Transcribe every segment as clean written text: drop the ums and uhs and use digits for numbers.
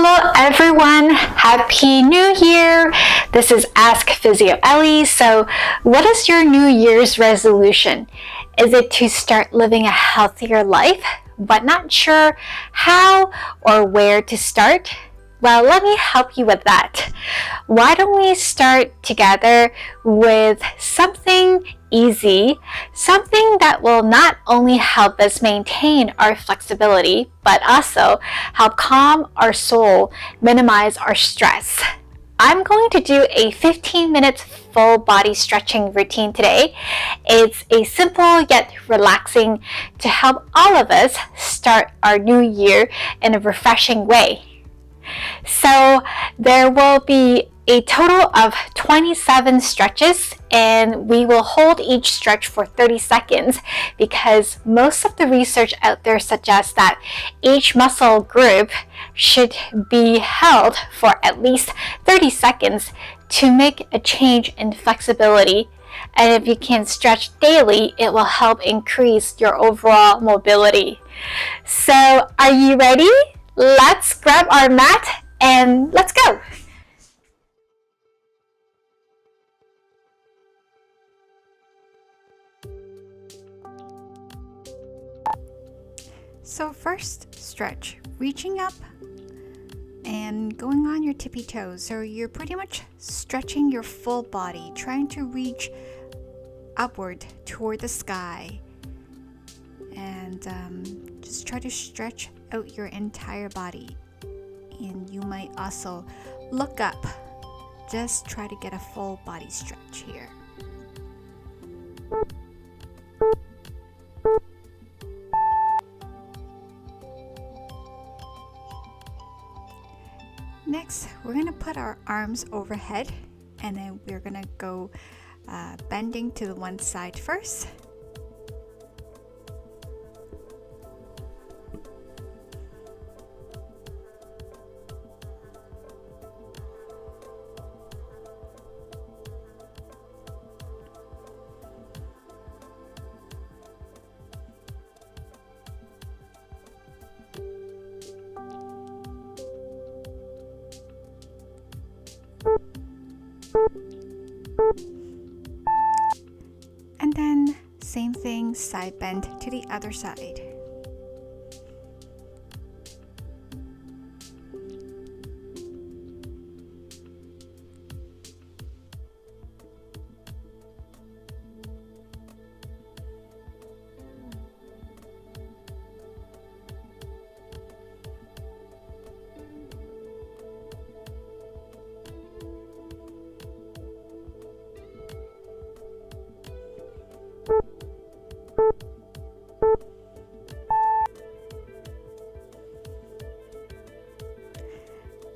Hello everyone, Happy New Year! This is Ask Physio Elli. So what is your New Year's resolution? Is it to start living a healthier life, but not sure how or where to start? Well, let me help you with that. Why don't we start together with something easy, something that will not only help us maintain our flexibility, but also help calm our soul, minimize our stress. I'm going to do a 15-minute full body stretching routine today. It's a simple yet relaxing to help all of us start our new year in a refreshing way. So there will be a total of 27 stretches, and we will hold each stretch for 30 seconds because most of the research out there suggests that each muscle group should be held for at least 30 seconds to make a change in flexibility. And if you can stretch daily, it will help increase your overall mobility. So are you ready? Let's grab our mat and let's go. So first, stretch, reaching up and going on your tippy toes. So you're pretty much stretching your full body, trying to reach upward toward the sky. And just try to stretch out your entire body. And you might also look up. Just try to get a full body stretch here. Next, we're going to put our arms overhead, and then we're going to go bending to the one side first. And then same thing, side bend to the other side.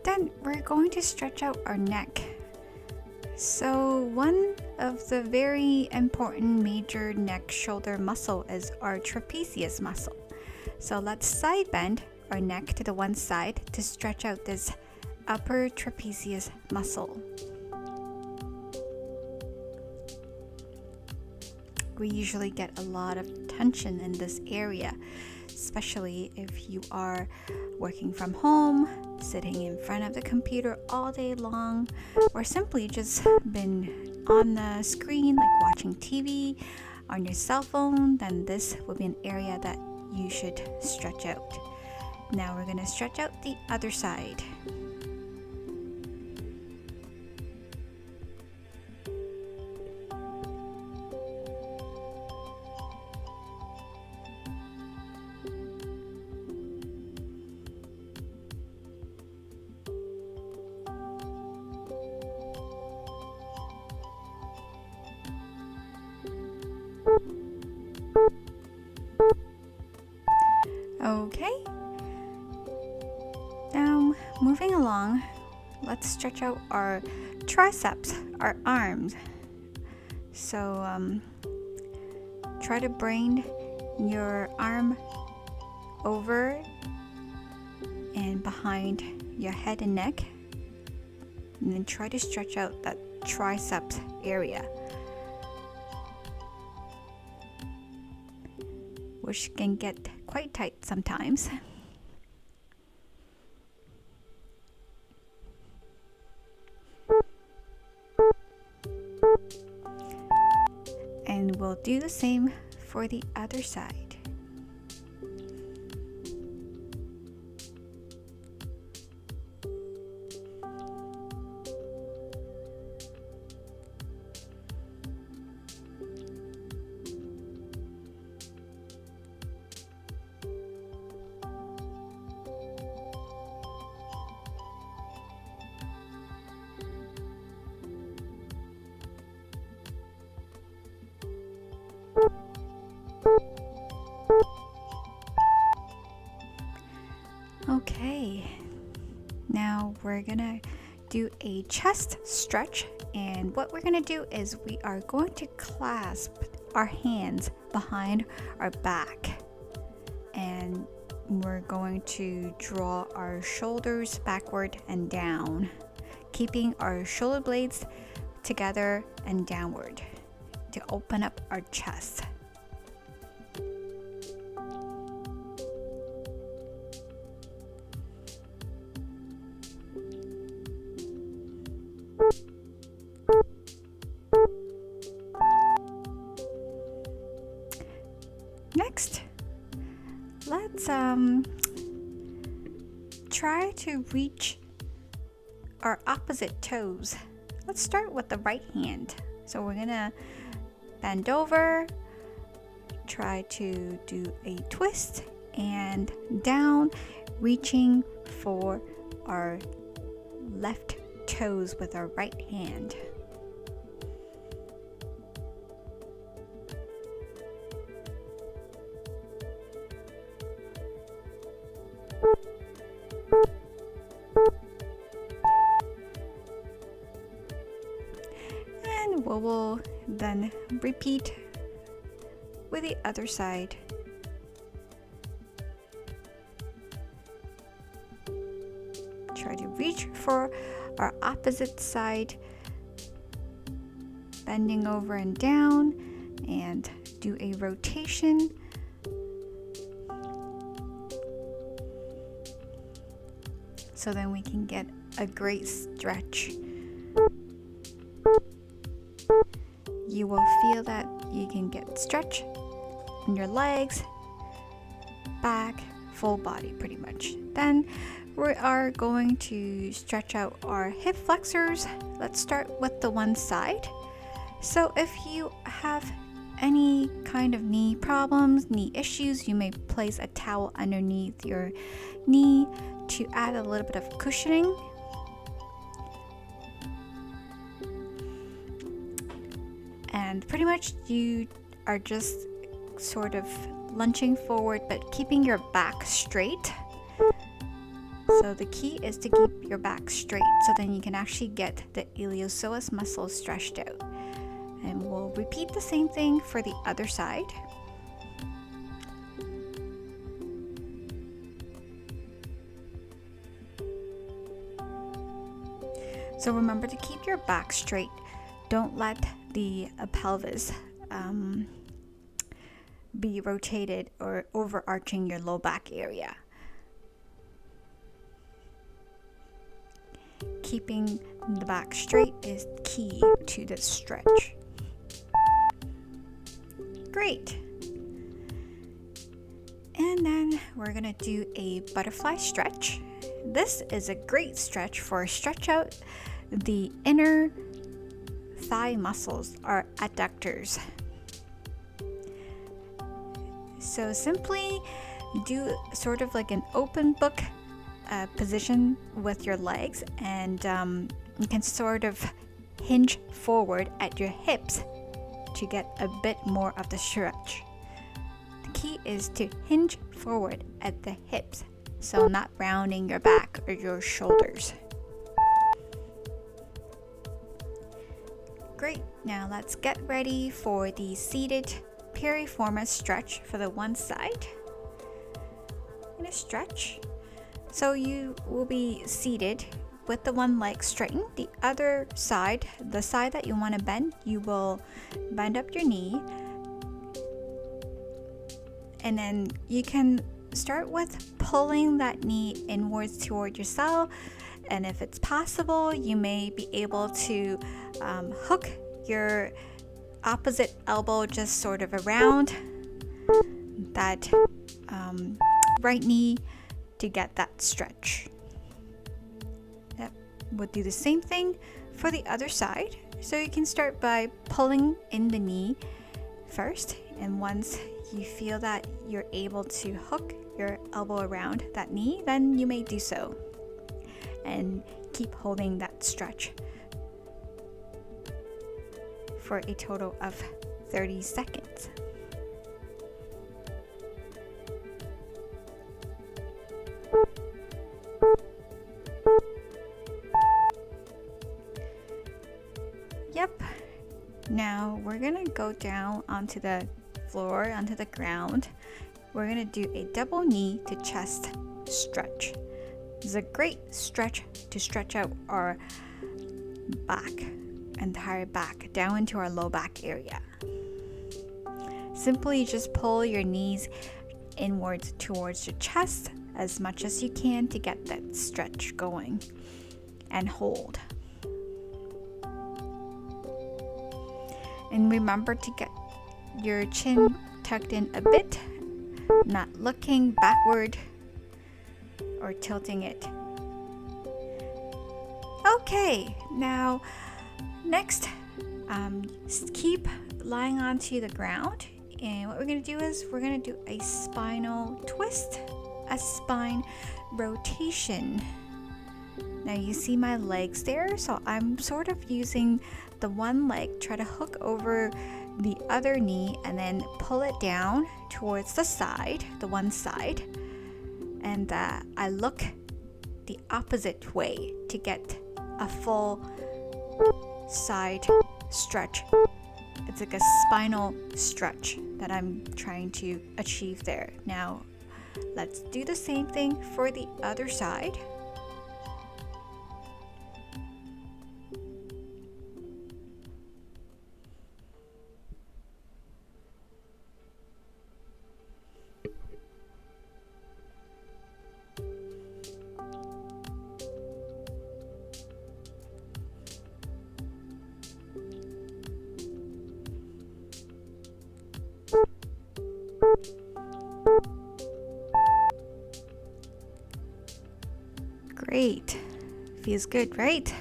Then we're going to stretch out our neck. So one of the very important major neck shoulder muscle is our trapezius muscle. So let's side bend our neck to the one side to stretch out this upper trapezius muscle. We usually get a lot of tension in this area, especially if you are working from home, sitting in front of the computer all day long, or simply just been on the screen like watching TV on your cell phone. Then this will be an area that you should stretch out. Now we're going to stretch out the other side. Okay, now moving along, let's stretch out our triceps, our arms. So try to bring your arm over and behind your head and neck, and then try to stretch out that triceps area, which can get quite tight sometimes. we'll do the same for the other side. Okay, now we're gonna do a chest stretch, and what we're gonna do is we are going to clasp our hands behind our back, and we're going to draw our shoulders backward and down, keeping our shoulder blades together and downward to open up our chest. Next, let's try to reach our opposite toes. Let's start with the right hand. So we're gonna bend over, try to do a twist and down, reaching for our left toes with our right hand. And we will then repeat with the other side. Try to reach for our opposite side, bending over and down, and do a rotation. So then we can get a great stretch. You will feel that you can get stretch in your legs, back, full body pretty much. Then we are going to stretch out our hip flexors. Let's start with the one side. So if you have any kind of knee problems, knee issues, you may place a towel underneath your knee to add a little bit of cushioning. And pretty much you are just sort of lunging forward but keeping your back straight. So the key is to keep your back straight so then you can actually get the iliopsoas muscles stretched out. And we'll repeat the same thing for the other side. So remember to keep your back straight. Don't let the pelvis be rotated or overarching your low back area. Keeping the back straight is key to this stretch. Great. And then we're gonna do a butterfly stretch. This is a great stretch for stretch out the inner thigh muscles, our adductors. So simply do sort of like an open book position with your legs, and you can sort of hinge forward at your hips to get a bit more of the stretch. The key is to hinge forward at the hips, so not rounding your back or your shoulders. Great, now let's get ready for the seated piriformis stretch for the one side. I'm gonna stretch. So you will be seated with the one leg straightened. The other side, the side that you want to bend, you will bend up your knee. And then you can start with pulling that knee inwards toward yourself. And if it's possible, you may be able to hook your opposite elbow just sort of around that right knee to get that stretch. Yep. We'll do the same thing for the other side. So you can start by pulling in the knee first, and once you feel that you're able to hook your elbow around that knee, then you may do so. And keep holding that stretch for a total of 30 seconds. Yep. Now we're gonna go down onto the floor, onto the ground. We're gonna do a double knee to chest stretch. This is a great stretch to stretch out our back, entire back, down into our low back area. Simply just pull your knees inwards towards your chest as much as you can to get that stretch going, and hold. And remember to get your chin tucked in a bit, not looking backward or tilting it. Okay, now next, keep lying onto the ground, and what we're going to do is we're going to do a spinal twist, a spine rotation. Now you see my legs there, so I'm sort of using the one leg, try to hook over the other knee and then pull it down towards the side, the one side, and I look the opposite way to get a full side stretch. It's like a spinal stretch that I'm trying to achieve there. Now let's do the same thing for the other side. Great. Feels good, right?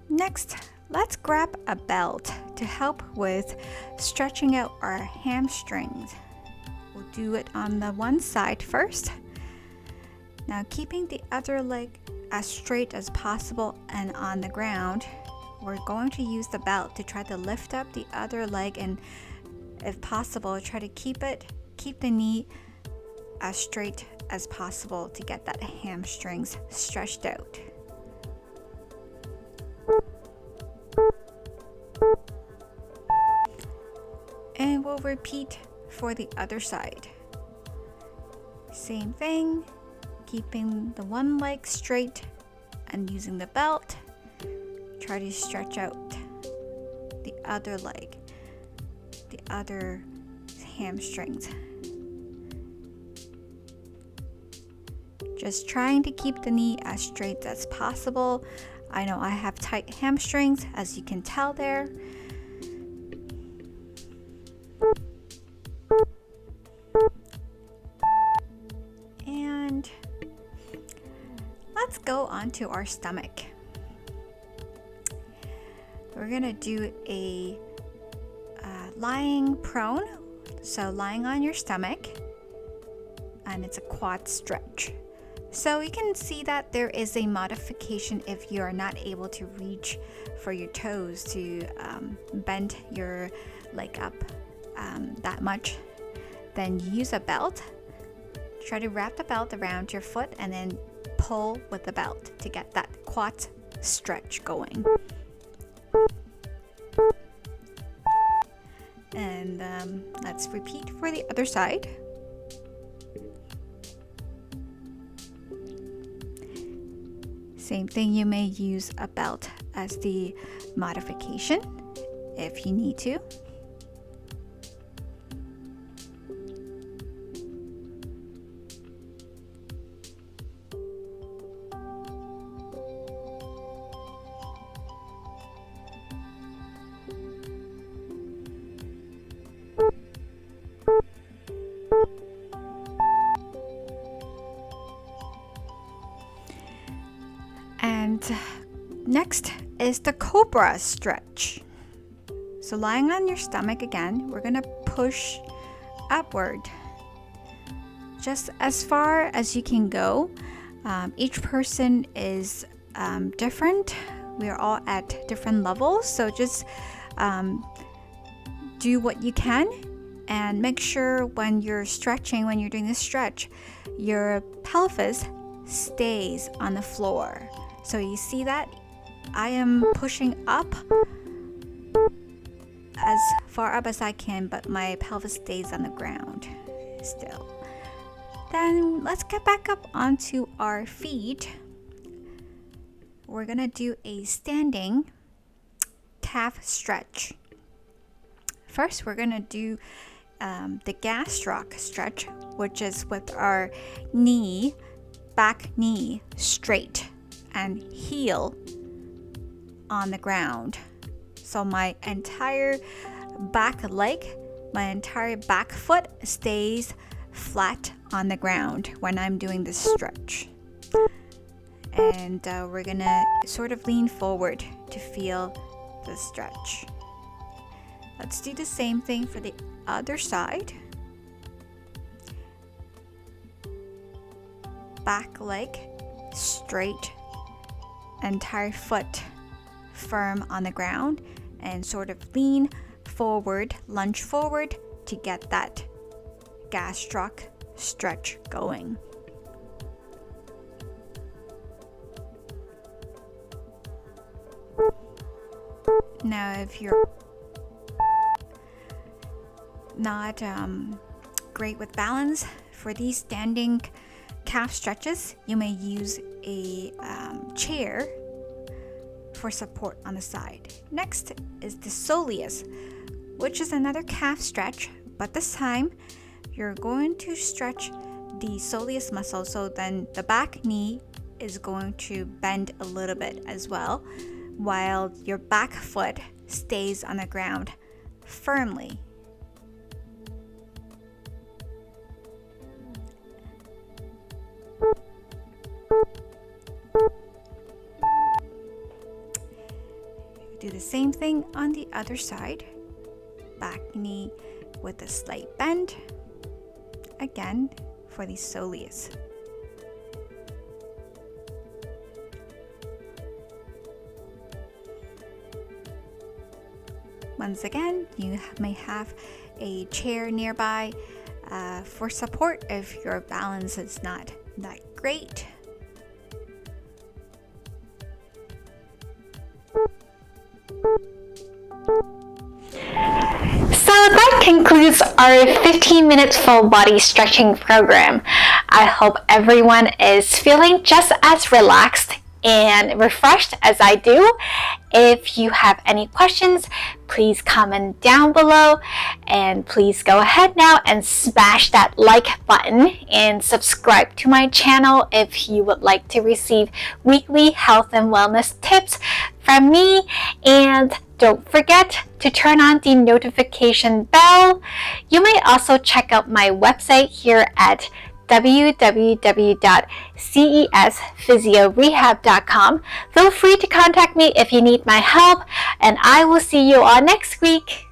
Next, let's grab a belt to help with stretching out our hamstrings. We'll do it on the one side first. Now, keeping the other leg as straight as possible and on the ground, we're going to use the belt to try to lift up the other leg, and if possible, try to keep the knee as straight as possible to get that hamstrings stretched out. And we'll repeat for the other side. Same thing, keeping the one leg straight and using the belt. Try to stretch out the other leg, the other hamstrings. Just trying to keep the knee as straight as possible. I know I have tight hamstrings, as you can tell there. And let's go on to our stomach. We're gonna do a lying prone, so lying on your stomach, and it's a quad stretch. So you can see that there is a modification if you are not able to reach for your toes to bend your leg up that much. Then use a belt. Try to wrap the belt around your foot and then pull with the belt to get that quad stretch going. And let's repeat for the other side. Same thing, you may use a belt as the modification if you need to. Next is the Cobra Stretch. So lying on your stomach again, we're going to push upward just as far as you can go. Each person is different. We are all at different levels, so just do what you can, and make sure when you're stretching, when you're doing this stretch, your pelvis stays on the floor. So you see that? I am pushing up as far up as I can, but my pelvis stays on the ground still. Then let's get back up onto our feet. We're gonna do a standing calf stretch. First, we're gonna do the Gastroc Stretch, which is with our back knee straight and heel on the ground. So my entire back leg, my entire back foot stays flat on the ground when I'm doing this stretch. And we're gonna sort of lean forward to feel the stretch. Let's do the same thing for the other side. Back leg straight, entire foot firm on the ground, and sort of lean forward, lunge forward to get that Gastroc stretch going. Now, if you're not great with balance, for these standing calf stretches, you may use a chair for support on the side. Next is the Soleus, which is another calf stretch, but this time you're going to stretch the soleus muscle, so then the back knee is going to bend a little bit as well, while your back foot stays on the ground firmly. Do the same thing on the other side. Back knee with a slight bend. Again, for the soleus. Once again, you may have a chair nearby for support if your balance is not that great. So that concludes our 15-minute full body stretching program. I hope everyone is feeling just as relaxed and refreshed as I do. If you have any questions, please comment down below, and please go ahead now and smash that like button and subscribe to my channel if you would like to receive weekly health and wellness tips from me. And don't forget to turn on the notification bell. You may also check out my website here at www.C.E.S.physiorehab.com. Feel free to contact me if you need my help, and I will see you all next week.